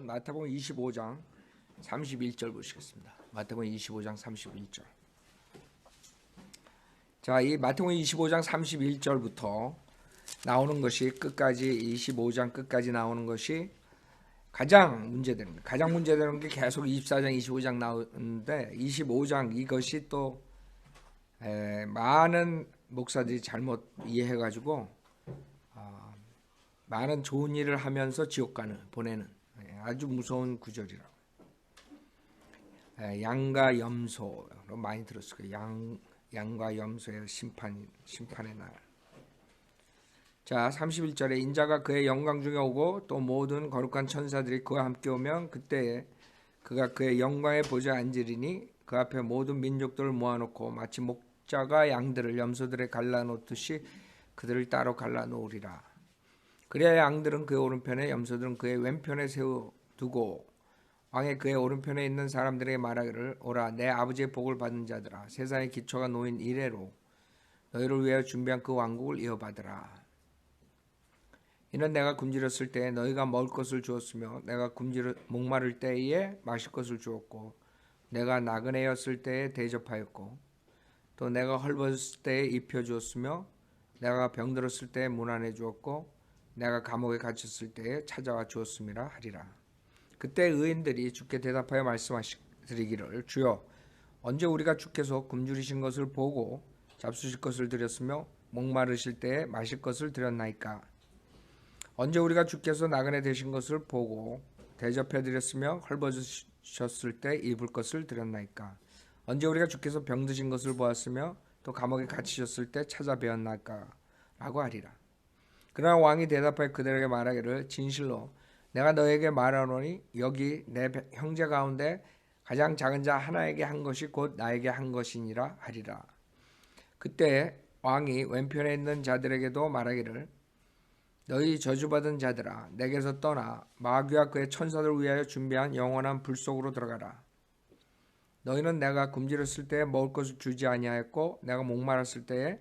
마태복음 25장 31절 보시겠습니다. 마태복음 25장 31절. 자, 이 마태복음 25장 31절부터 나오는 것이 끝까지 25장 끝까지 나오는 것이 가장 문제되는 거예요. 가장 문제되는 게 계속 24장 25장 나오는데 25장 이것이 또 많은 목사들이 잘못 이해해가지고 많은 좋은 일을 하면서 지옥 보내는 아주 무서운 구절이라고. 양과 염소로 많이 들었을 거예요. 양과 염소의 심판의 날. 자, 31절에 인자가 그의 영광 중에 오고 또 모든 거룩한 천사들이 그와 함께 오면 그때에 그가 그의 영광의 보좌에 앉으리니 그 앞에 모든 민족들을 모아놓고 마치 목자가 양들을 염소들에 갈라놓듯이 그들을 따로 갈라놓으리라. 그래야 양들은 그의 오른편에 염소들은 그의 왼편에 세워두고 왕의 그의 오른편에 있는 사람들에게 말하기를 오라 내 아버지의 복을 받은 자들아 세상의 기초가 놓인 이래로 너희를 위하여 준비한 그 왕국을 이어받으라. 이는 내가 굶주렸을 때에 너희가 먹을 것을 주었으며 내가 목마를 때에 마실 것을 주었고 내가 나그네였을 때에 대접하였고 또 내가 헐벗을 때에 입혀주었으며 내가 병들었을 때에 문안해 주었고 내가 감옥에 갇혔을 때에 찾아와 주었음이라 하리라. 그때 의인들이 주께 대답하여 말씀하시기를 주여 언제 우리가 주께서 굶주리신 것을 보고 잡수실 것을 드렸으며 목마르실 때에 마실 것을 드렸나이까. 언제 우리가 주께서 나그네 되신 것을 보고 대접해 드렸으며 헐벗으셨을 때 입을 것을 드렸나이까. 언제 우리가 주께서 병드신 것을 보았으며 또 감옥에 갇히셨을 때 찾아뵈었나이까 라고 하리라. 그러나 왕이 대답하여 그들에게 말하기를 진실로 내가 너에게 말하노니 여기 내 형제 가운데 가장 작은 자 하나에게 한 것이 곧 나에게 한 것이니라 하리라. 그때 왕이 왼편에 있는 자들에게도 말하기를 너희 저주받은 자들아 내게서 떠나 마귀와 그의 천사들을 위하여 준비한 영원한 불 속으로 들어가라. 너희는 내가 굶주렸을 때에 먹을 것을 주지 아니하였고 내가 목말랐을 때에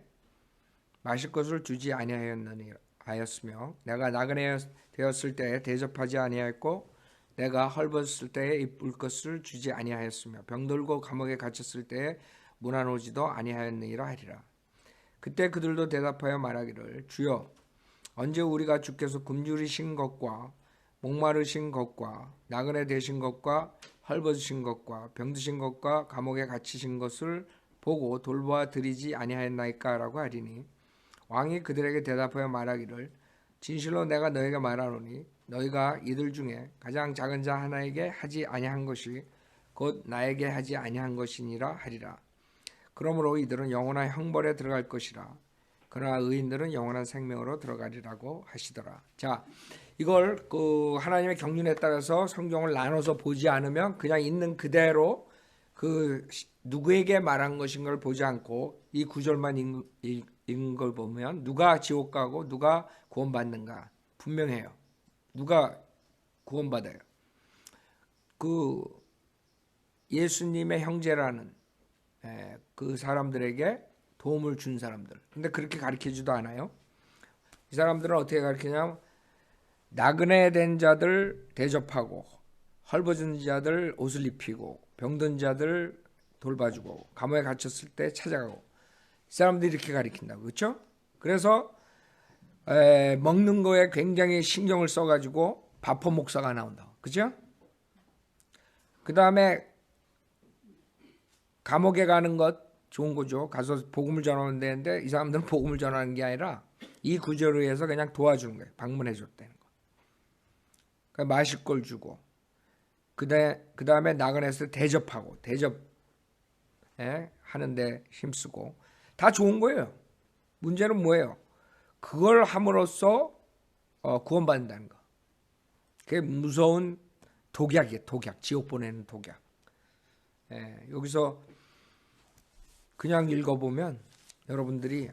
마실 것을 주지 아니하였으며 내가 나그네 되었을 때에 대접하지 아니하였고 내가 헐벗을 때에 입을 것을 주지 아니하였으며 병들고 감옥에 갇혔을 때에 문안오지도 아니하였느니라 하리라. 그때 그들도 대답하여 말하기를 주여 언제 우리가 주께서 굶주리신 것과 목마르신 것과 나그네 되신 것과 헐벗으신 것과 병드신 것과 감옥에 갇히신 것을 보고 돌보아 드리지 아니하였나이까 라고 하리니 왕이 그들에게 대답하여 말하기를 진실로 내가 너에게 말하노니 너희가 이들 중에 가장 작은 자 하나에게 하지 아니한 것이 곧 나에게 하지 아니한 것이니라 하리라. 그러므로 이들은 영원한 형벌에 들어갈 것이라 그러나 의인들은 영원한 생명으로 들어가리라고 하시더라. 자, 이걸 하나님의 경륜에 따라서 성경을 나눠서 보지 않으면 그냥 있는 그대로 누구에게 말한 것인가를 보지 않고 이 구절만 읽은 걸 보면 누가 지옥 가고 누가 구원받는가 분명해요. 누가 구원받아요? 예수님의 형제라는 그 사람들에게 도움을 준 사람들. 근데 그렇게 가르치지도 않아요. 이 사람들은 어떻게 가르치냐면 나그네 된 자들 대접하고 헐벗은 자들 옷을 입히고 병든 자들 돌봐주고 감옥에 갇혔을 때 찾아가고 이 사람들이 이렇게 가르친다고. 그렇죠? 그래서 먹는 거에 굉장히 신경을 써가지고 바포 목사가 나온다고. 그렇죠? 그 다음에 감옥에 가는 것 좋은 거죠. 가서 복음을 전하면 되는데 이 사람들은 복음을 전하는 게 아니라 이 구절을 위해서 그냥 도와주는 거예요. 방문해 줬다는 거. 그러니까 마실 걸 주고 그 다음에 나그네에서 대접하고 하는데 힘쓰고 다 좋은 거예요. 문제는 뭐예요? 그걸 함으로써 구원받는다는 거. 그게 무서운 독약이에요. 독약. 지옥 보내는 독약. 여기서 그냥 읽어보면 여러분들이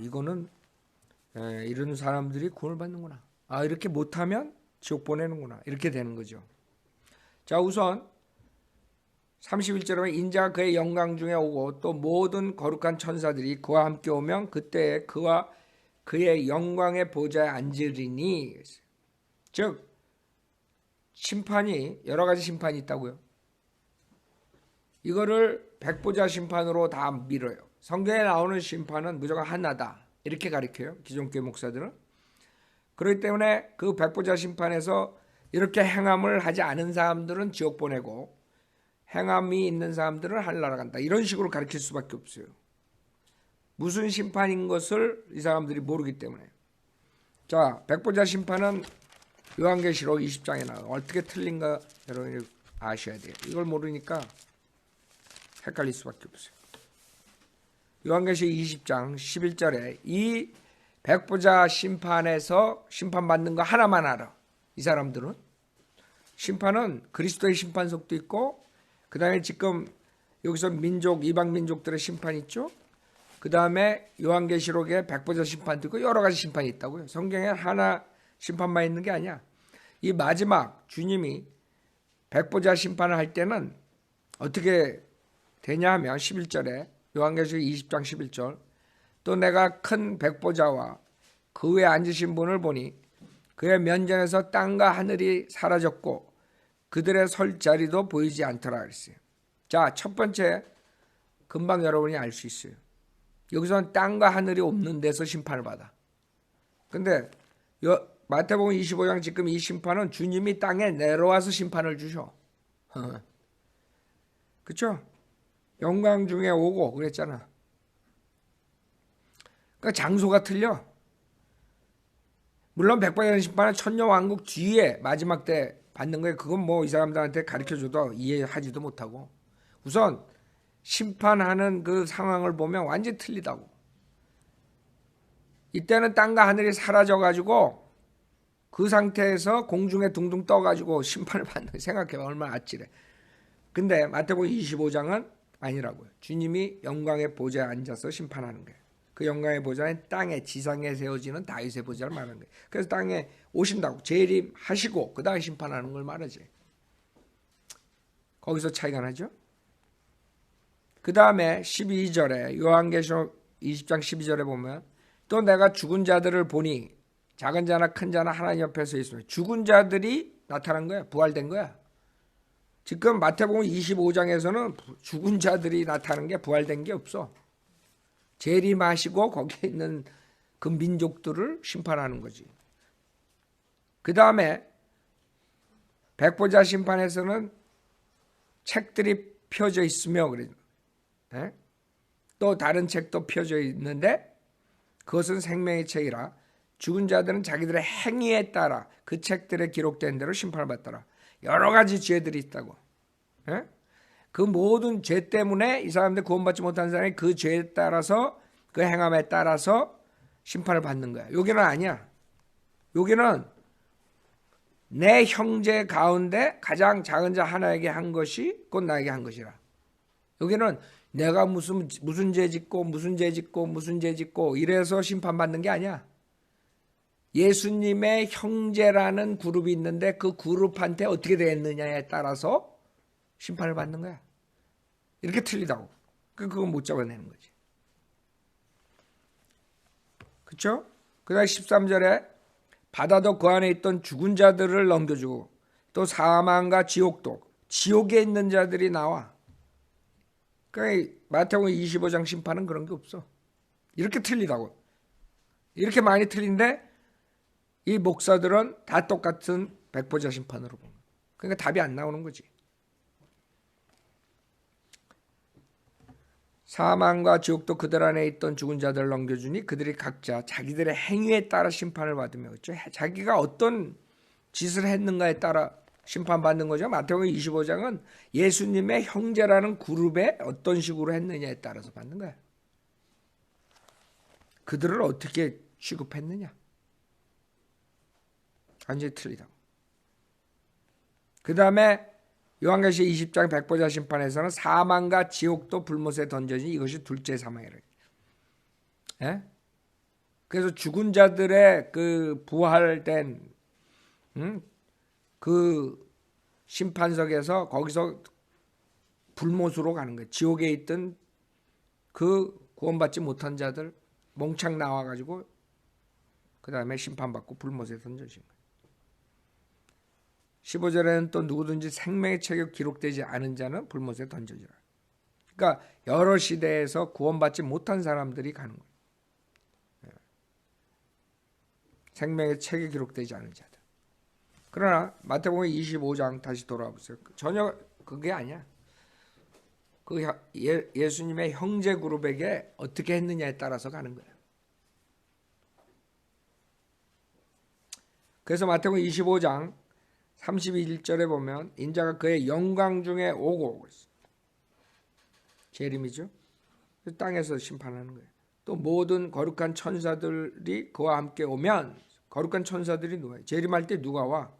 이거는 이런 사람들이 구원을 받는구나. 이렇게 못하면 지옥 보내는구나. 이렇게 되는 거죠. 자, 우선 31절에 보면 인자가 그의 영광 중에 오고 또 모든 거룩한 천사들이 그와 함께 오면 그때 그와 그의 영광의 보좌에 앉으리니 즉 심판이 여러 가지 심판이 있다고요. 이거를 백보자 심판으로 다 밀어요. 성경에 나오는 심판은 무조건 하나다 이렇게 가르쳐요. 기존교회 목사들은. 그렇기 때문에 그 백보자 심판에서 이렇게 행함을 하지 않은 사람들은 지옥 보내고 행함이 있는 사람들은 하늘나라 간다. 이런 식으로 가르칠 수밖에 없어요. 무슨 심판인 것을 이 사람들이 모르기 때문에. 자, 백보자 심판은 요한계시록 20장에 나와요. 어떻게 틀린가 여러분이 아셔야 돼요. 이걸 모르니까 헷갈릴 수밖에 없어요. 요한계시록 20장 11절에 이 백보자 심판에서 심판받는 거 하나만 알아. 이 사람들은. 심판은 그리스도의 심판석도 있고 그 다음에 지금 여기서 민족, 이방 민족들의 심판이 있죠. 그 다음에 요한계시록에 백보자 심판도 있고 여러 가지 심판이 있다고요. 성경에 하나 심판만 있는 게 아니야. 이 마지막 주님이 백보자 심판을 할 때는 어떻게 되냐 하면 11절에 요한계시록 20장 11절 또 내가 큰 백보자와 그 위에 앉으신 분을 보니 그의 면전에서 땅과 하늘이 사라졌고 그들의 설 자리도 보이지 않더라 그랬어요. 자, 첫 번째 금방 여러분이 알 수 있어요. 여기서는 땅과 하늘이 없는 데서 심판을 받아. 근데 마태복음 25장 지금 이 심판은 주님이 땅에 내려와서 심판을 주셔. 그렇죠? 영광 중에 오고 그랬잖아. 그러니까 장소가 틀려. 물론 백보자 심판은 천녀왕국 뒤에 마지막 때 받는 거예요. 그건 뭐 이 사람들한테 가르쳐줘도 이해하지도 못하고. 우선 심판하는 그 상황을 보면 완전히 틀리다고. 이때는 땅과 하늘이 사라져가지고 그 상태에서 공중에 둥둥 떠가지고 심판을 받는 거 생각해봐. 얼마나 아찔해. 근데 마태복음 25장은 아니라고요. 주님이 영광의 보좌에 앉아서 심판하는 거예요. 그 영광의 보좌는 땅에 지상에 세워지는 다윗의 보좌를 말하는 거예요. 그래서 땅에 오신다고 재림하시고 그 다음에 심판하는 걸 말하지. 거기서 차이가 나죠. 그 다음에 12절에 요한계시록 20장 12절에 보면 또 내가 죽은 자들을 보니 작은 자나 큰 자나 하나님 옆에 서 있습니다. 죽은 자들이 나타난 거야. 부활된 거야. 지금 마태복음 25장에서는 죽은 자들이 나타나는 게 부활된 게 없어. 재림하시고 거기에 있는 그 민족들을 심판하는 거지. 그 다음에 백보자 심판에서는 책들이 펴져 있으며 그래. 또 다른 책도 펴져 있는데 그것은 생명의 책이라 죽은 자들은 자기들의 행위에 따라 그 책들에 기록된 대로 심판을 받더라. 여러 가지 죄들이 있다고. 그 모든 죄 때문에 이 사람들 구원받지 못한 사람이 그 죄에 따라서 그 행함에 따라서 심판을 받는 거야. 여기는 아니야. 여기는 내 형제 가운데 가장 작은 자 하나에게 한 것이 곧 나에게 한 것이라. 여기는 내가 무슨 죄 짓고 무슨 죄 짓고 무슨 죄 짓고 이래서 심판받는 게 아니야. 예수님의 형제라는 그룹이 있는데 그 그룹한테 어떻게 됐느냐에 따라서 심판을 받는 거야. 이렇게 틀리다고. 그건 못 잡아내는 거지. 그렇죠? 그 다음에 13절에 바다도 그 안에 있던 죽은 자들을 넘겨주고 또 사망과 지옥도 지옥에 있는 자들이 나와. 그러니까 마태복음 25장 심판은 그런 게 없어. 이렇게 틀리다고. 이렇게 많이 틀린데 이 목사들은 다 똑같은 백보자 심판으로 보는. 그러니까 답이 안 나오는 거지. 사망과 지옥도 그들 안에 있던 죽은 자들을 넘겨주니 그들이 각자 자기들의 행위에 따라 심판을 받으며 그렇죠? 자기가 어떤 짓을 했는가에 따라 심판받는 거죠. 마태복음 25장은 예수님의 형제라는 그룹에 어떤 식으로 했느냐에 따라서 받는 거야. 그들을 어떻게 취급했느냐. 완전히 틀리다. 그 다음에 요한계시록 20장 백보자 심판에서는 사망과 지옥도 불못에 던져진 이것이 둘째 사망이래요. 예? 그래서 죽은 자들의 그 부활된 그 심판석에서 거기서 불못으로 가는 거예요. 지옥에 있던 그 구원받지 못한 자들 몽창 나와가지고 그 다음에 심판받고 불못에 던져진 거예요. 15절에는 또 누구든지 생명의 책에 기록되지 않은 자는 불못에 던져지라. 그러니까 여러 시대에서 구원받지 못한 사람들이 가는 거예요. 생명의 책에 기록되지 않은 자들. 그러나 마태복음 25장 다시 돌아보세요. 전혀 그게 아니야. 그 예수님의 형제 그룹에게 어떻게 했느냐에 따라서 가는 거예요. 그래서 마태복음 25장 31절에 보면 인자가 그의 영광 중에 오고 재림이죠. 땅에서 심판하는 거예요. 또 모든 거룩한 천사들이 그와 함께 오면 거룩한 천사들이 누구예요? 재림할 때 누가 와?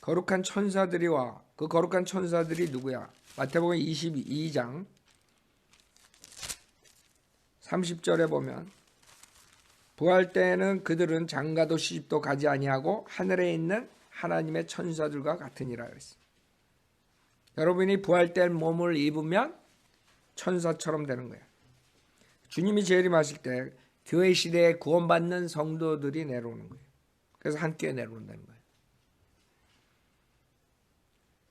거룩한 천사들이 와. 그 거룩한 천사들이 누구야? 마태복음 22장 30절에 보면 부활 때에는 그들은 장가도 시집도 가지 아니하고 하늘에 있는 하나님의 천사들과 같으니라 그랬어요. 여러분이 부활될 몸을 입으면 천사처럼 되는 거예요. 주님이 재림하실 때 교회 시대에 구원받는 성도들이 내려오는 거예요. 그래서 함께 내려온다는 거예요.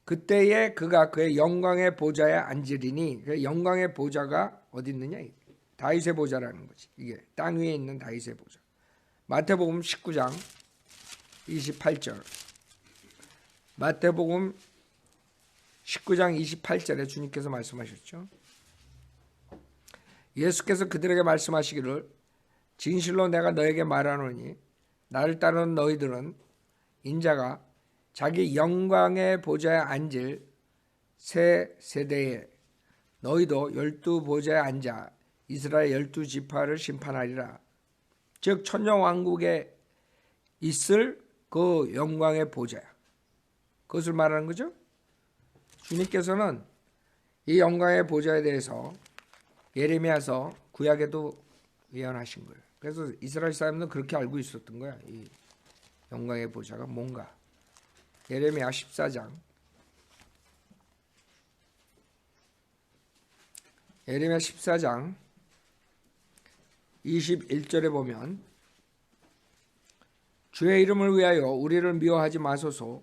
그때에 그가 그의 영광의 보좌에 앉으리니 그 영광의 보좌가 어디 있느냐? 다윗의 보좌라는 거지. 이게 땅 위에 있는 다윗의 보좌. 마태복음 19장 28절. 마태복음 19장 28절에 주님께서 말씀하셨죠. 예수께서 그들에게 말씀하시기를 진실로 내가 너에게 말하노니 나를 따르는 너희들은 인자가 자기 영광의 보좌에 앉을 새 세대에 너희도 12보좌에 앉아 이스라엘 12지파를 심판하리라. 즉 천정왕국에 있을 그 영광의 보좌야. 그것을 말하는 거죠. 주님께서는 이 영광의 보좌에 대해서 예레미야서 구약에도 예언하신 거예요. 그래서 이스라엘 사람들은 그렇게 알고 있었던 거야. 이 영광의 보좌가 뭔가. 예레미야 14장. 예레미야 14장 21절에 보면 주의 이름을 위하여 우리를 미워하지 마소서.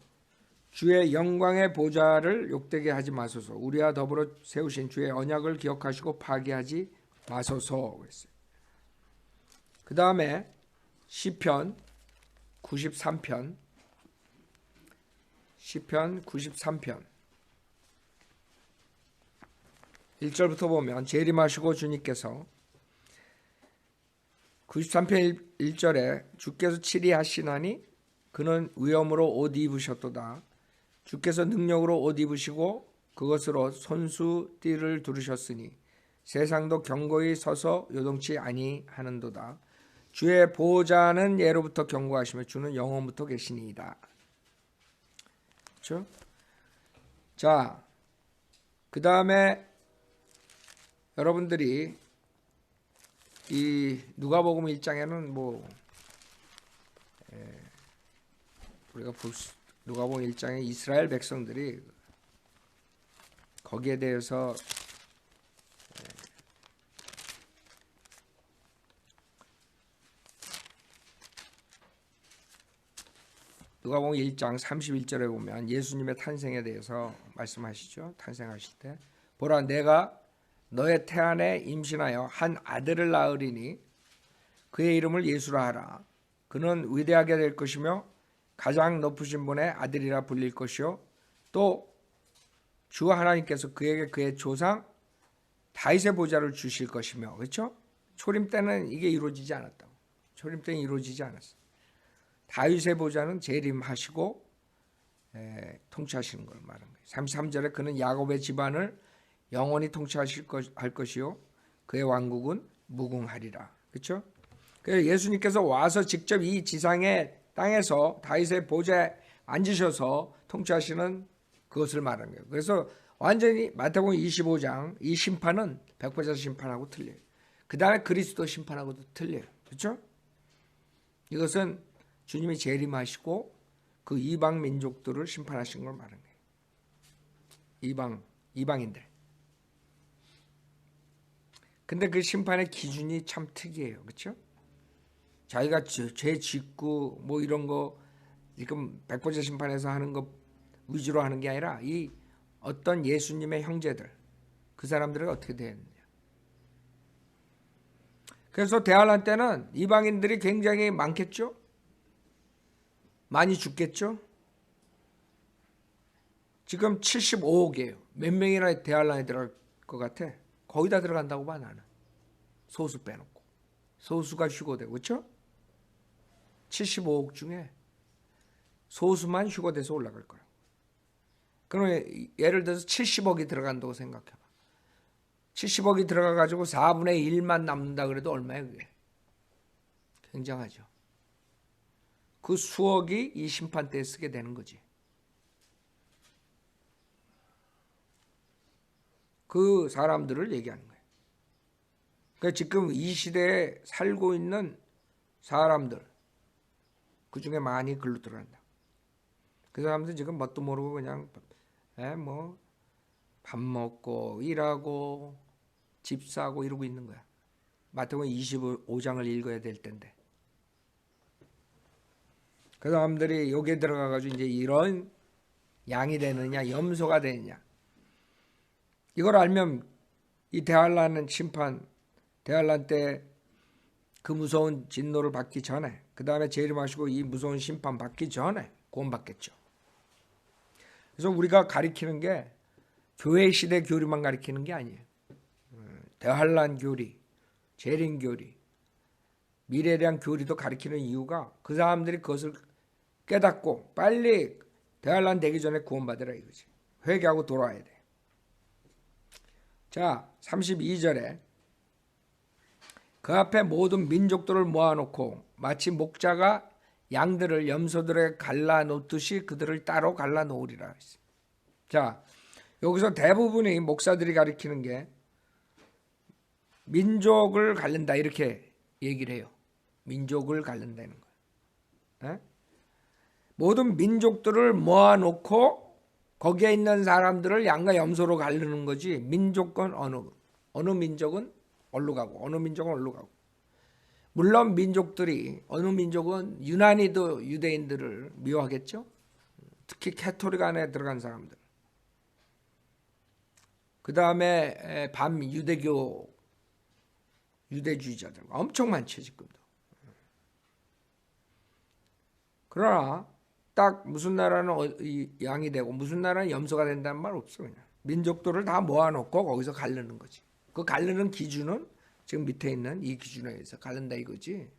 주의 영광의 보좌를 욕되게 하지 마소서. 우리와 더불어 세우신 주의 언약을 기억하시고 파괴하지 마소서. 그랬어요. 그 다음에 시편 93편 1절부터 보면 재림하시고 주님께서 93편 1절에 주께서 치리하시나니 그는 위엄으로 옷 입으셨도다. 주께서 능력으로 옷 입으시고 그것으로 손수띠를 두르셨으니 세상도 경고히 서서 요동치 아니하는도다. 주의 보호자는 예로부터 경고하시며 주는 영원부터 계시니이다. 그렇죠? 자, 그 다음에 여러분들이 이 누가복음 1장에는 우리가 누가복음 1장에 이스라엘 백성들이 거기에 대해서 누가복음 1장 31절에 보면 예수님의 탄생에 대해서 말씀하시죠. 탄생하실 때 보라 내가 너의 태안에 임신하여 한 아들을 낳으리니 그의 이름을 예수라 하라. 그는 위대하게 될 것이며 가장 높으신 분의 아들이라 불릴 것이요 또 주 하나님께서 그에게 그의 조상 다윗의 보좌를 주실 것이며. 그렇죠? 초림 때는 이게 이루어지지 않았다고. 초림 때는 이루어지지 않았어요. 다윗의 보좌는 재림하시고 통치하시는 걸 말하는 거예요. 33절에 그는 야곱의 집안을 영원히 통치하실 할 것이요 그의 왕국은 무궁하리라. 그렇죠? 그래서 예수님께서 와서 직접 이 지상의 땅에서 다윗의 보좌에 앉으셔서 통치하시는 그것을 말하는 거예요. 그래서 완전히 마태복음 25장 이 심판은 백보자 심판하고 틀려요. 그 다음에 그리스도 심판하고도 틀려요. 그렇죠? 이것은 주님이 재림하시고 그 이방 민족들을 심판하신 걸 말하는 거예요. 이방인들. 근데 그 심판의 기준이 참 특이해요. 그렇죠? 자기가 죄 짓고 이런 거 지금 백보자 심판에서 하는 것 위주로 하는 게 아니라 이 어떤 예수님의 형제들 그 사람들이 어떻게 되느냐. 그래서 대환란 때는 이방인들이 굉장히 많겠죠. 많이 죽겠죠. 지금 75억이에요. 몇 명이나 대환란에 들어갈 것 같아? 거의 다 들어간다고 봐 나는. 소수 빼놓고. 소수가 휴거되고 그렇죠? 75억 중에 소수만 휴거돼서 올라갈 거야. 그럼 예를 들어서 70억이 들어간다고 생각해봐. 70억이 들어가가지고 4분의 1만 남는다 그래도 얼마예요 그게? 굉장하죠. 그 수억이 이 심판 때에 쓰게 되는 거지. 그 사람들을 얘기하는 거예요. 그러니까 지금 이 시대에 살고 있는 사람들 그 중에 많이 글로 들어간다. 그 사람들 지금 뭣도 모르고 그냥 뭐 밥 먹고 일하고 집 사고 이러고 있는 거야. 마태복음 25장을 읽어야 될 텐데. 그 사람들이 여기에 들어가가지고 이제 이런 양이 되느냐 염소가 되느냐 이걸 알면 이 대환란은 심판 대환란 때 그 무서운 진노를 받기 전에 그 다음에 재림하시고 이 무서운 심판 받기 전에 구원받겠죠. 그래서 우리가 가리키는 게 교회 시대 교리만 가리키는 게 아니에요. 대환란 교리, 재림 교리, 미래에 대한 교리도 가리키는 이유가 그 사람들이 그것을 깨닫고 빨리 대환란 되기 전에 구원받으라 이거지. 회개하고 돌아와야 돼. 자, 32절에 그 앞에 모든 민족들을 모아놓고 마치 목자가 양들을 염소들에 갈라놓듯이 그들을 따로 갈라놓으리라. 자, 여기서 대부분의 목사들이 가리키는 게 민족을 갈른다 이렇게 얘기를 해요. 민족을 갈른다는 거예요. 모든 민족들을 모아놓고 거기에 있는 사람들을 양과 염소로 가르는 거지. 민족은 어느 민족은 어디로 가고 어느 민족은 어디로 가고. 물론 민족들이 어느 민족은 유난히도 유대인들을 미워하겠죠. 특히 캐토릭 안에 들어간 사람들. 그 다음에 반유대교 유대주의자들 엄청 많죠 지금도. 그러나 딱 무슨 나라는 양이 되고 무슨 나라는 염소가 된다는 말 없어. 그냥 민족들을 다 모아놓고 거기서 가르는 거지. 그 가르는 기준은 지금 밑에 있는 이 기준에 의해서 가른다 이거지.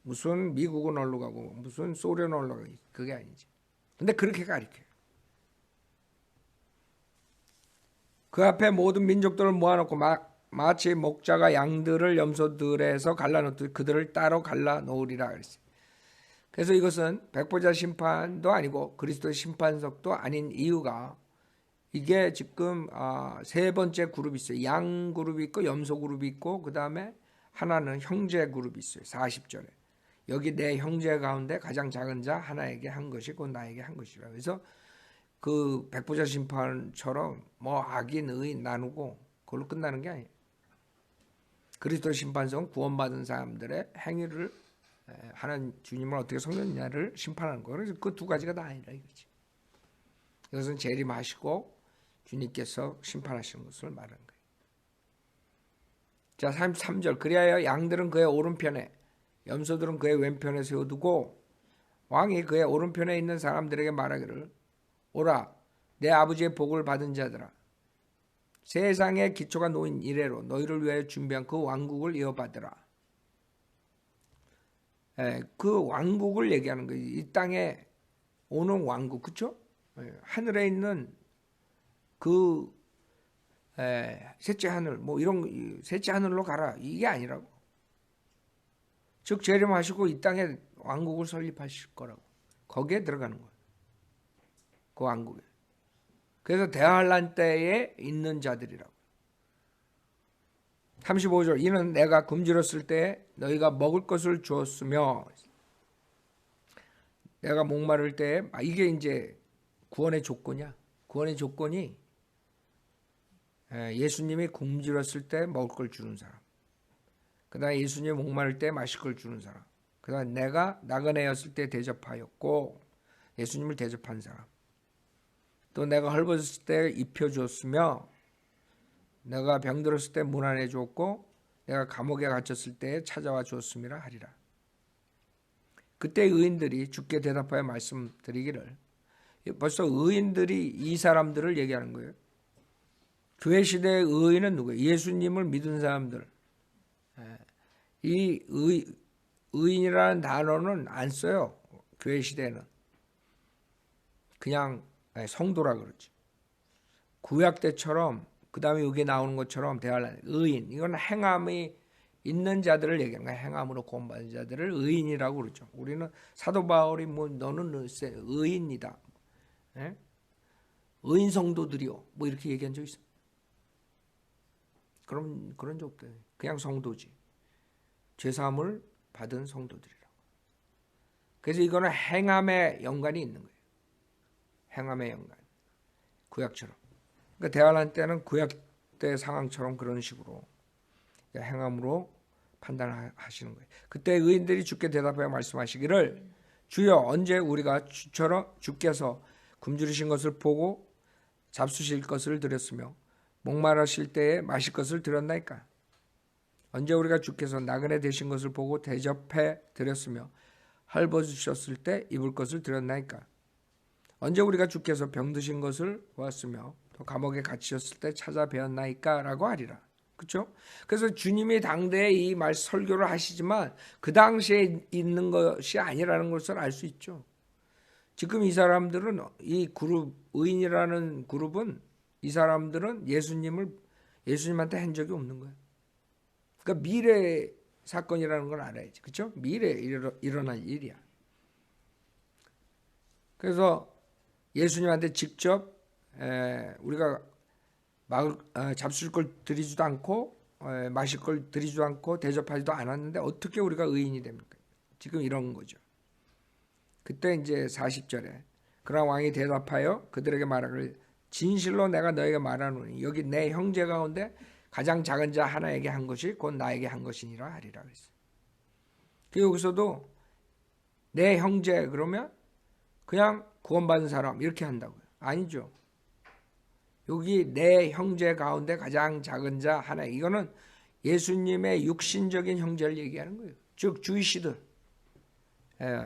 무슨 미국은 어디로 가고 무슨 소련은 어디로 가고 그게 아니지. 근데 그렇게 가르쳐요. 그 앞에 모든 민족들을 모아놓고 마치 목자가 양들을 염소들에서 갈라놓듯 그들을 따로 갈라놓으리라 그랬어요. 그래서 이것은 백보자 심판도 아니고 그리스도의 심판석도 아닌 이유가 이게 지금 세 번째 그룹이 있어요. 양 그룹이 있고 염소 그룹이 있고 그 다음에 하나는 형제 그룹이 있어요. 40절에 여기 내 형제 가운데 가장 작은 자 하나에게 한 것이 곧 나에게 한 것이라. 그래서 그 백보자 심판처럼 뭐 악인 의인 나누고 그걸로 끝나는 게 아니에요. 그리스도 심판성은 구원받은 사람들의 행위를 하는 주님을 어떻게 섬겼느냐를 심판하는 거예요. 그래서 그 두 가지가 다 아니라 이거지. 이것은 재림하시고 주님께서 심판하시는 것을 말하는 거예요. 자, 33절 그리하여 양들은 그의 오른편에 염소들은 그의 왼편에 세워두고 왕이 그의 오른편에 있는 사람들에게 말하기를 오라 내 아버지의 복을 받은 자들아 세상의 기초가 놓인 이래로 너희를 위하여 준비한 그 왕국을 이어받으라. 그 왕국을 얘기하는 거예요. 이 땅에 오는 왕국, 그렇죠? 하늘에 있는 그 셋째 하늘, 뭐 이런 셋째 하늘로 가라 이게 아니라고. 즉 재림하시고 이 땅에 왕국을 설립하실 거라고. 거기에 들어가는 거예요. 그 왕국에. 그래서 대환란 때에 있는 자들이라고. 35절 이는 내가 굶주렸을 때 너희가 먹을 것을 주었으며 내가 목마를 때 이게 이제 구원의 조건이야. 구원의 조건이 예수님이 굶주렸을 때 먹을 걸 주는 사람. 그 다음에 예수님이 목마를 때 마실 걸 주는 사람. 그다음 내가 나그네였을 때 대접하였고 예수님을 대접한 사람. 또 내가 헐벗었을 때 입혀주었으며 내가 병들었을 때 문안해 주었고 내가 감옥에 갇혔을 때 찾아와 주었음이라 하리라. 그때 의인들이 주께 대답하여 말씀드리기를 벌써 의인들이 이 사람들을 얘기하는 거예요. 교회 시대의 의인은 누구예요? 예수님을 믿은 사람들. 이 의인이라는 단어는 안 써요. 교회 시대에는. 그냥 성도라 그러지. 구약 때처럼 그 다음에 여기 나오는 것처럼 대화를 의인. 이건 행함이 있는 자들을 얘기하는 거야. 행함으로 구원받은 자들을 의인이라고 그러죠. 우리는 사도 바울이 뭐 너는 의인이다. 예? 의인 성도들이요. 뭐 이렇게 얘기한 적 있어? 그런 적 없대. 그냥 성도지. 죄사함을 받은 성도들이라고. 그래서 이거는 행함의 연관이 있는 거예요. 행함의 연관. 구약처럼. 그러니까 대화할 때는 구약 때 상황처럼 그런 식으로 행함으로 판단하시는 거예요. 그때 의인들이 주께 대답하여 말씀하시기를 주여 언제 우리가 주께서 굶주리신 것을 보고 잡수실 것을 드렸으며 목마르실 때에 마실 것을 드렸나이까? 언제 우리가 주께서 나그네 되신 것을 보고 대접해 드렸으며 헐벗으셨을 때 입을 것을 드렸나이까? 언제 우리가 주께서 병드신 것을 보았으며 또 감옥에 갇히셨을 때 찾아뵈었나이까? 라고 하리라. 그렇죠? 그래서 주님이 당대에 이 말 설교를 하시지만 그 당시에 있는 것이 아니라는 것을 알 수 있죠. 지금 이 사람들은 이 그룹 의인이라는 그룹은 이 사람들은 예수님한테 한 적이 없는 거예요. 그러니까 미래 사건이라는 걸 알아야지. 그렇죠? 미래에 일어날 일이야. 그래서 예수님한테 직접 우리가 잡술 걸 드리지도 않고 마실 걸 드리지도 않고 대접하지도 않았는데 어떻게 우리가 의인이 됩니까? 지금 이런 거죠. 그때 이제 40절에 그러나 왕이 대답하여 그들에게 말하기를 진실로 내가 너에게 말하노니 여기 내 형제 가운데 가장 작은 자 하나에게 한 것이 곧 나에게 한 것이니라 하리라 그랬어요. 여기서도 내 형제 그러면 그냥 구원받은 사람 이렇게 한다고요? 아니죠. 여기 내 형제 가운데 가장 작은 자 하나. 이거는 예수님의 육신적인 형제를 얘기하는 거예요. 즉 주이시들.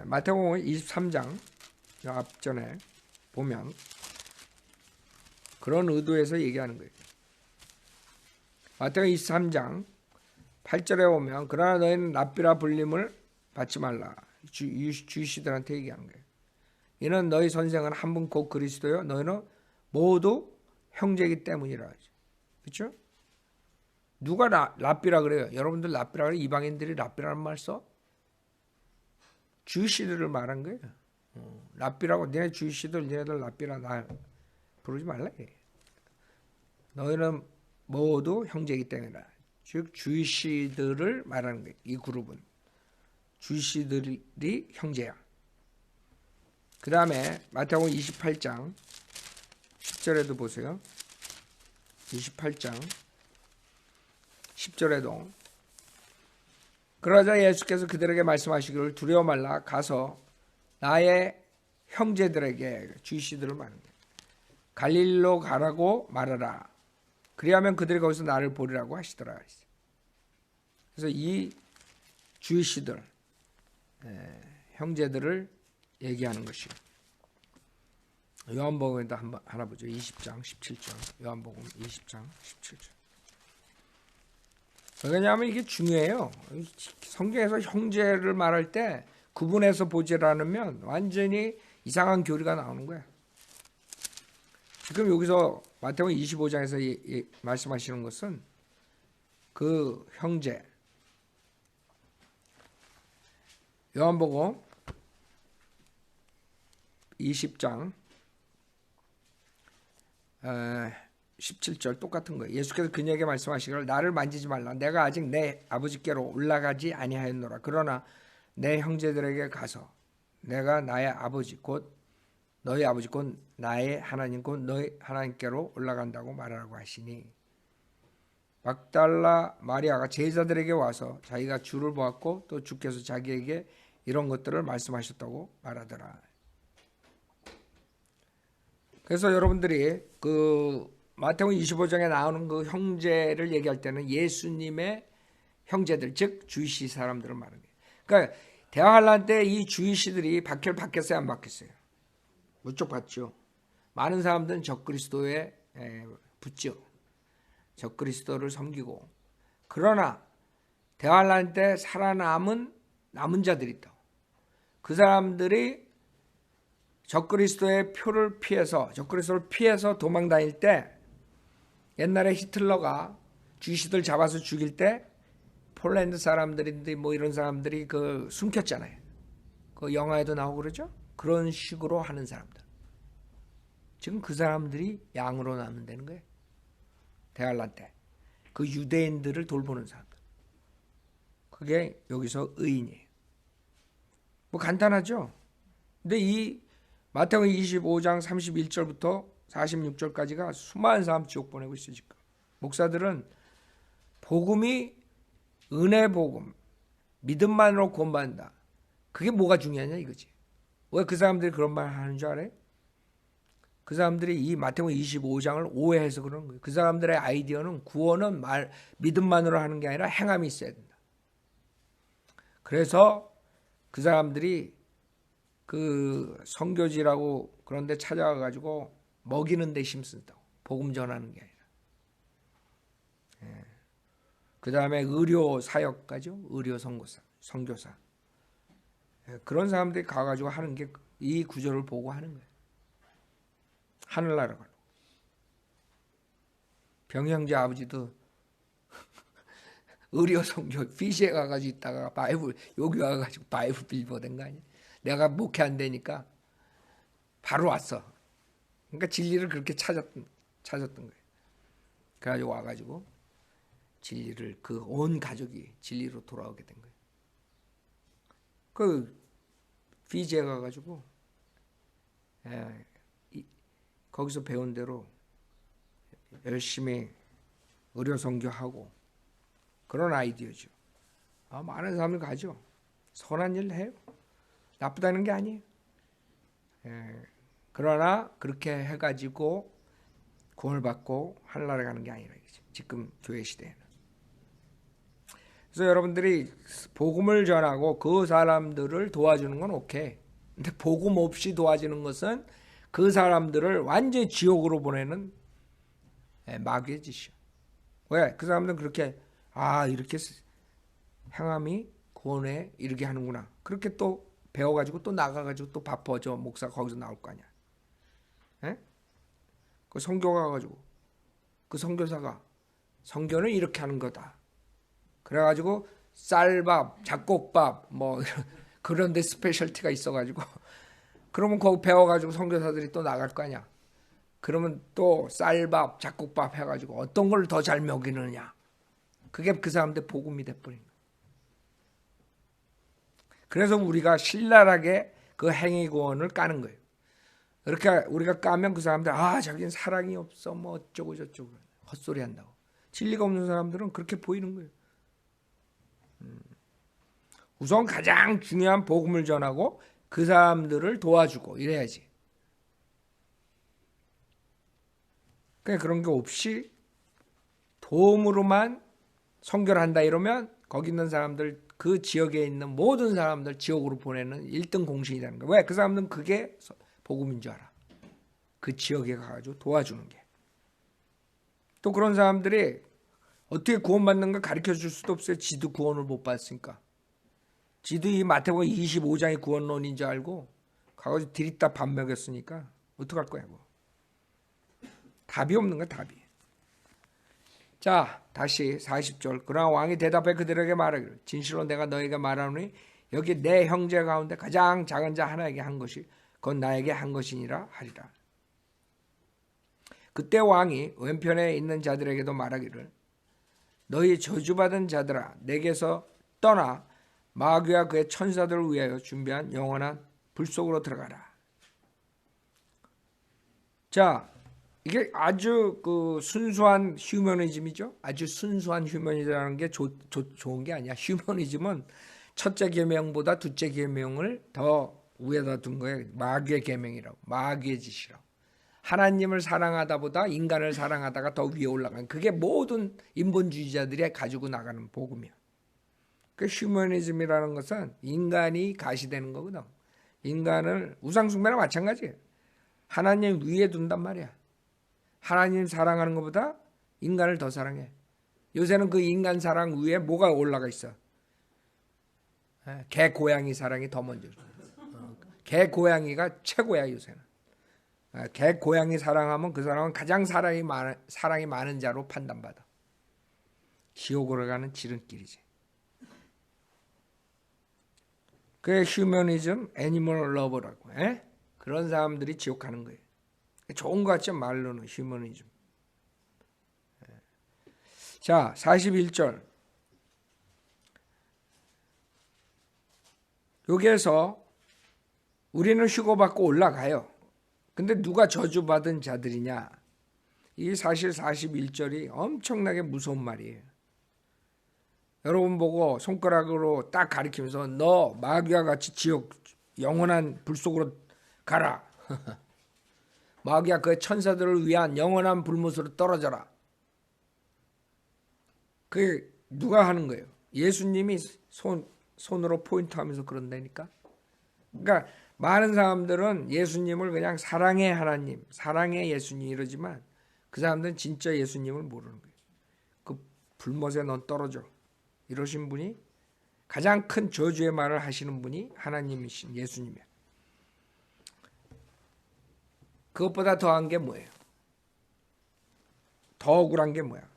마태복음 23장 앞전에 보면 그런 의도에서 얘기하는 거예요. 마태복음 23장 8절에 보면 그러나 너희는 랍비라 불림을 받지 말라. 주이시들한테 얘기하는 거예요. 이는 너희 선생은 한 분 곧 그리스도요 너희는 모두 형제이기 때문이라 하죠. 그렇죠? 누가 랍비라 그래요? 여러분들 랍비라 그래요? 이방인들이 랍비라는 말 써? 주이시들을 말한 거예요. 랍비라고 니네 주이시들 니네들 랍비라 나 부르지 말라. 너희는 모두 형제이기 때문이라. 즉 주이시들을 말하는 거예요. 이 그룹은 주이시들이 형제야. 그 다음에 마태복음 28장 10절에도 보세요. 28장 10절에도 그러자 예수께서 그들에게 말씀하시기를 두려워 말라 가서 나의 형제들에게 주이시들을 말하는 거예요. 갈릴리로 가라고 말하라. 그리하면 그들이 거기서 나를 보리라고 하시더라. 그래서 이 주이시들 형제들을 얘기하는 것이요. 요한복음에도 하나 보죠. 20장 17절. 요한복음 20장 17절. 왜냐하면 이게 중요해요. 성경에서 형제를 말할 때 구분해서 보지 않으면 완전히 이상한 교리가 나오는 거야. 지금 여기서 마태복음 25장에서 말씀하시는 것은 그 형제. 요한복음 20장 17절 똑같은 거예요. 예수께서 그녀에게 말씀하시기를 나를 만지지 말라. 내가 아직 내 아버지께로 올라가지 아니하였노라. 그러나 내 형제들에게 가서 내가 나의 아버지 곧 너희 아버지 곧 나의 하나님 곧 너희 하나님께로 올라간다고 말하라고 하시니 막달라 마리아가 제자들에게 와서 자기가 주를 보았고 또 주께서 자기에게 이런 것들을 말씀하셨다고 말하더라. 그래서 여러분들이 그 마태복음 25장에 나오는 그 형제를 얘기할 때는 예수님의 형제들, 즉 주이시 사람들을 말하는 거예요. 그러니까 대화할 때 이 주이시들이 박해를 받겠어요, 안 받겠어요? 무척 받죠. 많은 사람들은 적그리스도에 붙죠. 적그리스도를 섬기고. 그러나 대화할 때 살아남은 남은 자들이 있다. 그 사람들이 적그리스도의 표를 피해서, 적그리스도를 피해서 도망 다닐 때, 옛날에 히틀러가 주이시들 잡아서 죽일 때 폴란드 사람들인데 뭐 이런 사람들이 그 숨겼잖아요. 그 영화에도 나오고 그러죠. 그런 식으로 하는 사람들. 지금 그 사람들이 양으로 남는다는 거예요. 대할란 때. 그 유대인들을 돌보는 사람들. 그게 여기서 의인이에요. 뭐 간단하죠. 근데 이 마태복음 25장 31절부터 46절까지가 수많은 사람 지옥 보내고 있어요. 지금. 목사들은 복음이 은혜 복음, 믿음만으로 구원받는다. 그게 뭐가 중요하냐 이거지. 왜 그 사람들이 그런 말 하는 줄 알아요? 그 사람들이 이 마태복음 25장을 오해해서 그러는 거예요. 그 사람들의 아이디어는 구원은 믿음만으로 하는 게 아니라 행함이 있어야 된다. 그래서 그 사람들이 그 선교지라고 그런 데 찾아가가지고 먹이는 데 힘쓴다고. 복음 전하는 게 아니라. 그 다음에 의료 사역가죠. 의료 선교사. 그런 사람들이 가가지고 하는 게 이 구절을 보고 하는 거예요. 하늘나라 가고. 병형제 아버지도 의료 선교 피시에 가가지고 있다가 바이블 여기 와가지고 바이블 빌보된 거 아니야? 내가 목회 안 되니까 바로 왔어. 그러니까 진리를 그렇게 찾았던 거예요. 그래가지고 와가지고 진리를 그 온 가족이 진리로 돌아오게 된 거예요. 그 피지에 가가지고 거기서 배운 대로 열심히 의료 선교하고 그런 아이디어죠. 많은 사람들 가죠. 선한 일 해요. 나쁘다는 게 아니에요. 그러나 그렇게 해가지고 구원을 받고 하늘나라에 가는 게 아니라 지금 교회 시대에는. 그래서 여러분들이 복음을 전하고 그 사람들을 도와주는 건 오케이. 근데 복음 없이 도와주는 것은 그 사람들을 완전히 지옥으로 보내는 마귀의 짓이요. 왜? 그 사람들은 그렇게 이렇게 행함이 구원에 이르게 하는구나. 그렇게 또 배워가지고 또 나가가지고 또 바빠져. 목사 거기서 나올 거 아니야. 그 선교 가가지고 그 선교사가 선교는 이렇게 하는 거다. 그래가지고 쌀밥, 잡곡밥 뭐 그런 데 스페셜티가 있어가지고 그러면 거기 배워가지고 선교사들이 또 나갈 거 아니야. 그러면 또 쌀밥, 잡곡밥 해가지고 어떤 걸 더 잘 먹이느냐. 그게 그 사람들 복음이 돼버린 거야. 그래서 우리가 신랄하게 그 행위 구원을 까는 거예요. 이렇게 우리가 까면 그 사람들 자기는 사랑이 없어 뭐 어쩌고 저쩌고 헛소리 한다고. 진리가 없는 사람들은 그렇게 보이는 거예요. 우선 가장 중요한 복음을 전하고 그 사람들을 도와주고 이래야지. 그런 게 없이 도움으로만 선교를 한다 이러면 거기 있는 사람들 그 지역에 있는 모든 사람들 지옥으로 보내는 1등 공신이라는 거야. 왜? 그 사람들은 그게 복음인 줄 알아. 그 지역에 가가지고 도와주는 게. 또 그런 사람들이 어떻게 구원받는가 가르쳐 줄 수도 없어요. 지도 구원을 못 받았으니까. 지도 이 마태복음 25장의 구원론인 줄 알고 가가지고 들이다 밥 먹였으니까 어떡할 거야. 답이 없는 거야. 답이. 자 다시 40절. 그러나 왕이 대답해 그들에게 말하기를 진실로 내가 너에게 말하노니 여기 내 형제 가운데 가장 작은 자 하나에게 한 것이 곧 나에게 한 것이니라 하리라. 그때 왕이 왼편에 있는 자들에게도 말하기를 너희 저주받은 자들아 내게서 떠나 마귀와 그의 천사들을 위하여 준비한 영원한 불 속으로 들어가라. 자 이게 아주 그 순수한 휴머니즘이죠. 아주 순수한 휴머니즘이라는 게 좋은 게 아니야. 휴머니즘은 첫째 계명보다 둘째 계명을 더 위에다 둔 거예요. 마귀의 계명이라고. 마귀의 짓이라고. 하나님을 사랑하다보다 인간을 사랑하다가 더 위에 올라간, 그게 모든 인본주의자들이 가지고 나가는 복음이야. 그 휴머니즘이라는 것은 인간이 가시되는 거거든. 인간을, 우상숭배랑 마찬가지예요. 하나님 위에 둔단 말이야. 하나님 사랑하는 것보다 인간을 더 사랑해. 요새는 그 인간 사랑 위에 뭐가 올라가 있어? 개 고양이 사랑이 더 먼저. 개 고양이가 최고야 요새는. 개 고양이 사랑하면 그 사람은 가장 사랑이 많은 자로 판단받아. 지옥으로 가는 지름길이지. 그게 휴머니즘, 애니멀 러버라고. 그런 사람들이 지옥 가는 거예요. 좋은 것 같죠? 말로는 휴머니즘. 자, 41절. 여기에서 우리는 휴거받고 올라가요. 근데 누가 저주받은 자들이냐? 이 사실 41절이 엄청나게 무서운 말이에요. 여러분 보고 손가락으로 딱 가리키면서 너 마귀와 같이 지옥 영원한 불 속으로 가라. 마귀와 그 천사들을 위한 영원한 불못으로 떨어져라. 그게 누가 하는 거예요? 예수님이 손으로 포인트하면서 그런다니까. 그러니까 많은 사람들은 예수님을 그냥 사랑의 하나님, 사랑의 예수님 이러지만 그 사람들은 진짜 예수님을 모르는 거예요. 그 불못에 넌 떨어져. 이러신 분이, 가장 큰 저주의 말을 하시는 분이 하나님이신 예수님이에요. 그것보다 더한 게 뭐예요? 더 억울한 게 뭐야?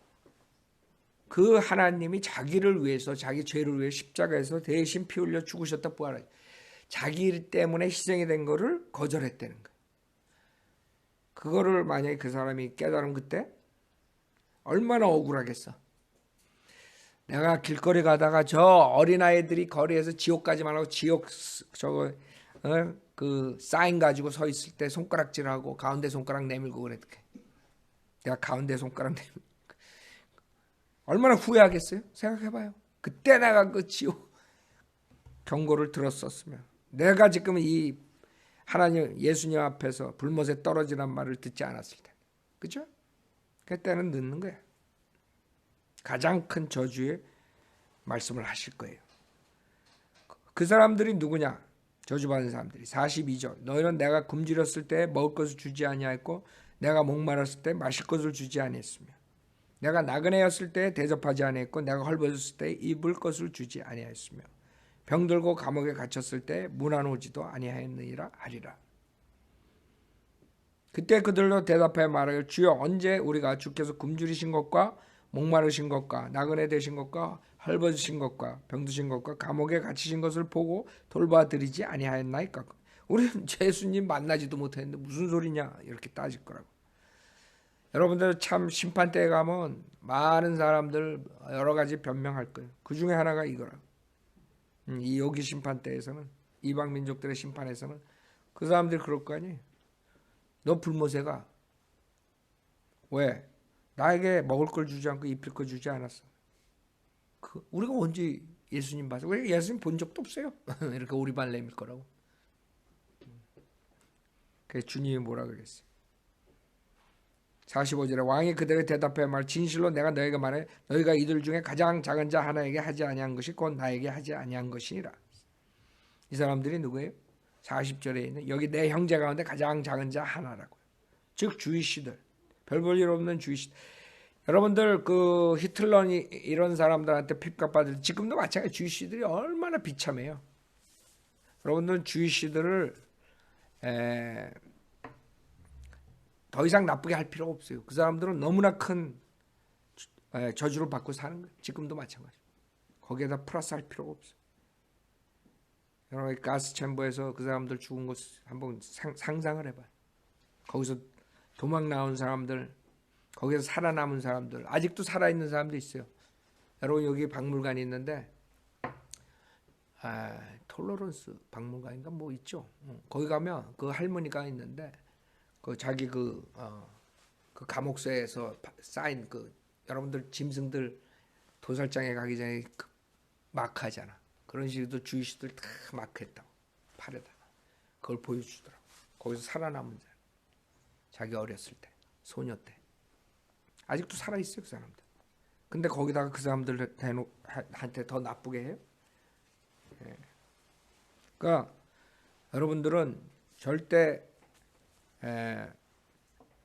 그 하나님이 자기를 위해서, 자기 죄를 위해 십자가에서 대신 피 흘려 죽으셨다 부활하셨다. 자기 때문에 희생이 된 거를 거절했다는 거예요. 그거를 만약에 그 사람이 깨달으면 그때 얼마나 억울하겠어. 내가 길거리 가다가 저 어린아이들이 거리에서 지옥까지만 하고 지옥 그 사인 가지고 서 있을 때 손가락질하고 가운데 손가락 내밀고 그랬대. 내가 가운데 손가락 내밀고 얼마나 후회하겠어요? 생각해봐요. 그때 내가 그 지옥 경고를 들었었으면, 내가 지금 이 하나님 예수님 앞에서 불못에 떨어지란 말을 듣지 않았을 텐데, 그죠? 그때는 늦는 거야. 가장 큰 저주의 말씀을 하실 거예요. 그 사람들이 누구냐? 저주받은 사람들이. 42절. 너희는 내가 굶주렸을 때 먹을 것을 주지 아니하였고 내가 목마랐을 때 마실 것을 주지 아니했으며 내가 나그네였을 때 대접하지 아니했고 내가 헐벗었을 때 입을 것을 주지 아니하였으며 병들고 감옥에 갇혔을 때 문안오지도 아니하였느니라 하리라. 그때 그들로 대답하여 말하여 주여 언제 우리가 주께서 굶주리신 것과 목마르신 것과 나그네 되신 것과 헐벗으신 것과 병드신 것과 감옥에 갇히신 것을 보고 돌봐드리지 아니하였나이까. 우리는 예수님 만나지도 못했는데 무슨 소리냐 이렇게 따질 거라고. 여러분들 참 심판대에 가면 많은 사람들 여러 가지 변명할 거예요. 그 중에 하나가 이거라고. 이 여기 심판대에서는, 이방 민족들의 심판에서는 그 사람들이 그럴 거 아니에요. 너 불못에 가. 왜? 나에게 먹을 걸 주지 않고 입힐 걸 주지 않았어. 우리가 언제 예수님 봤어? 우리 예수님 본 적도 없어요. 이렇게 오리발 내밀 거라고. 그래서 주님이 뭐라 그랬어요? 45절에 왕이 그들에게 대답해 말 진실로 내가 너희에게 말해 너희가 이들 중에 가장 작은 자 하나에게 하지 아니한 것이 곧 나에게 하지 아니한 것이니라. 이 사람들이 누구예요? 40절에 있는 여기 내 형제 가운데 가장 작은 자 하나라고요. 즉 주이시들, 별 볼 일 없는 주이시들. 여러분들 그 히틀러 이런 사람들한테 핍박받을, 지금도 마찬가지. 주이시들이 얼마나 비참해요. 여러분들은 주이시들을 더 이상 나쁘게 할 필요가 없어요. 그 사람들은 너무나 큰 저주를 받고 사는 거예요. 지금도 마찬가지. 거기에다 플러스 할 필요가 없어요. 여러분 가스 챔버에서 그 사람들 죽은 것 한번 상상을 해봐요. 거기서 도망 나온 사람들, 거기서 살아남은 사람들, 아직도 살아있는 사람도 있어요. 여러분 여기 박물관이 있는데 톨러런스 박물관인가 뭐 있죠. 거기 가면 그 할머니가 있는데 그 자기 그 감옥소에서 쌓인 그 여러분들 짐승들 도살장에 가기 전에 그 마크하잖아. 그런 식으로 주이시들 다 마크했다고 팔에다 그걸 보여주더라고. 거기서 살아남은 자, 자기 어렸을 때, 소녀 때 아직도 살아 있어요 그 사람들. 근데 거기다가 그 사람들한테 더 나쁘게 해요. 예. 그러니까 여러분들은 절대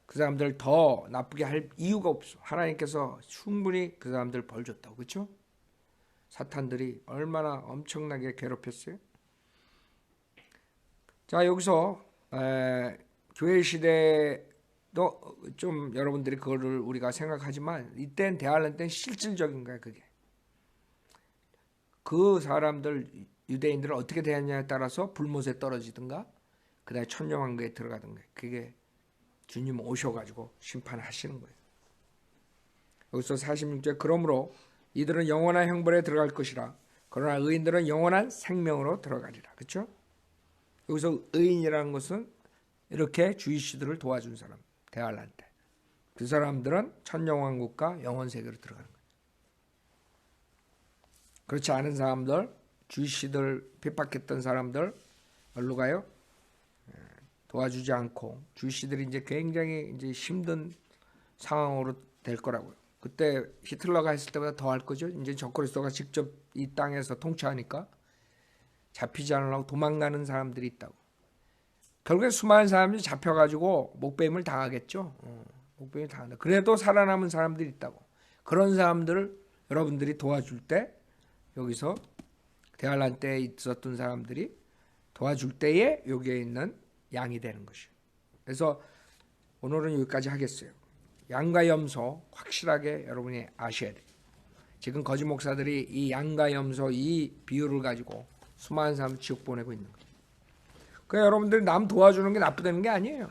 그 사람들 더 나쁘게 할 이유가 없어. 하나님께서 충분히 그 사람들 벌 줬다고. 그렇죠? 사탄들이 얼마나 엄청나게 괴롭혔어요. 자, 여기서 교회 시대도 좀 여러분들이 그거를 우리가 생각하지만 이때는 대할란 때는 실질적인 거야. 그게 그 사람들 유대인들을 어떻게 대했냐에 따라서 불못에 떨어지든가 그 다음에 천년왕국에 들어가든가 그게 주님 오셔가지고 심판하시는 거예요. 여기서 46절 그러므로 이들은 영원한 형벌에 들어갈 것이라 그러나 의인들은 영원한 생명으로 들어가리라. 그렇죠? 여기서 의인이라는 것은 이렇게 주이시들을 도와준 사람 대할란 때 그 사람들은 천년왕국과 영원세계로 들어가는 거예요. 그렇지 않은 사람들 주이시들 핍박했던 사람들 어디로 가요? 도와주지 않고 주이시들이 이제 굉장히 이제 힘든 상황으로 될 거라고요. 그때 히틀러가 했을 때보다 더 할 거죠. 이제 적그리스도가 직접 이 땅에서 통치하니까 잡히지 않으려고 도망가는 사람들이 있다고. 결국에 수많은 사람들이 잡혀가지고 목배임을 당하겠죠. 목배임을 당한다. 그래도 살아남은 사람들이 있다고. 그런 사람들을 여러분들이 도와줄 때 여기서 대할란 때에 있었던 사람들이 도와줄 때에 여기에 있는 양이 되는 것이에요. 그래서 오늘은 여기까지 하겠어요. 양과 염소 확실하게 여러분이 아셔야 돼요. 지금 거짓 목사들이 이 양과 염소 이 비유를 가지고 수많은 사람을 지옥 보내고 있는 거예요. 그러니까 여러분들이 남 도와주는 게 나쁘다는 게 아니에요.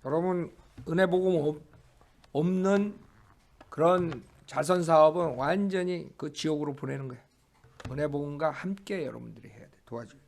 여러분 은혜 복음 없는 그런 자선 사업은 완전히 그 지옥으로 보내는 거예요. 은혜 복음과 함께 여러분들이 해야 돼. 도와줘요.